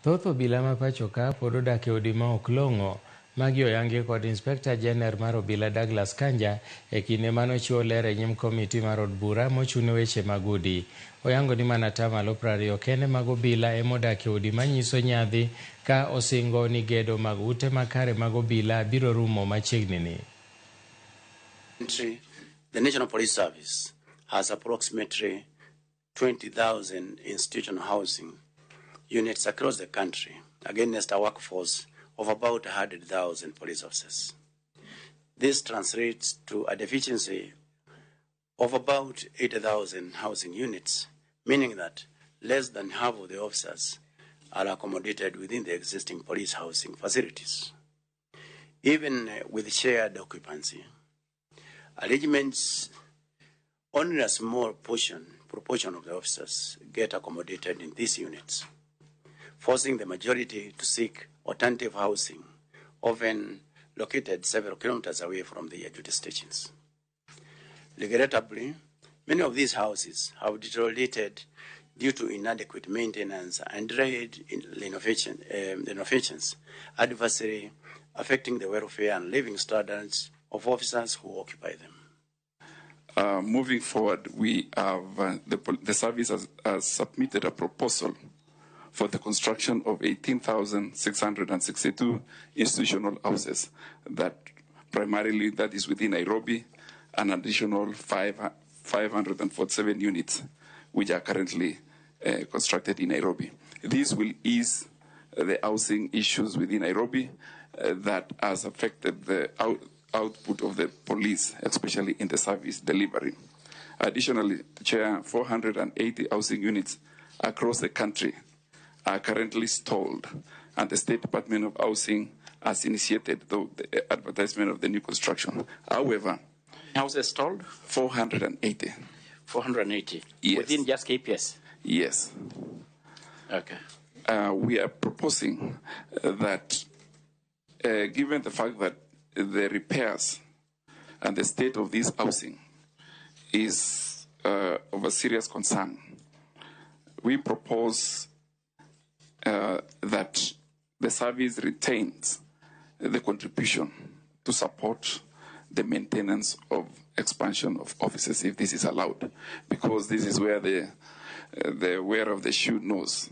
Thoth obila ma pacho ka pod odak e odi ma ok long'o magi oyangi kod Inspekta Jener mar obila Douglas Kanja e kinde manochiwo ler e nyim komiti mar od bura mochune weche mag udi. Oyango ni mana 20% kende mag obila emodak e odi manyiso nyadhi ka osingo ni gedo mag ute makare mag obila biro rumo machiegni ni. The National Police Service has approximately 20,000 institutional housing units across the country against a workforce of about 100,000 police officers. This translates to a deficiency of about 80,000 housing units, meaning that less than half of the officers are accommodated within the existing police housing facilities. Even with shared occupancy, arrangements, only a small proportion of the officers get accommodated in these units, forcing the majority to seek alternative housing, often located several kilometers away from their duty stations. Regrettably, many of these houses have deteriorated due to inadequate maintenance and delayed renovations, adversely affecting the welfare and living standards of officers who occupy them. Moving forward, we have the service has submitted a proposal for the construction of 18,662 institutional houses that primarily that is within Nairobi, an additional 547 units which are currently constructed in Nairobi. This will ease the housing issues within Nairobi that has affected the output of the police, especially in the service delivery. Additionally, Chair, 480 housing units across the country are currently stalled, and the State Department of Housing has initiated the advertisement of the new construction. However, houses stalled? 480. 480? Yes. Within just KPS? Yes. Okay. We are proposing that, given the fact that the repairs and the state of this housing is of a serious concern, we propose that the service retains the contribution to support the maintenance of expansion of offices if this is allowed, because this is where the wearer of the shoe knows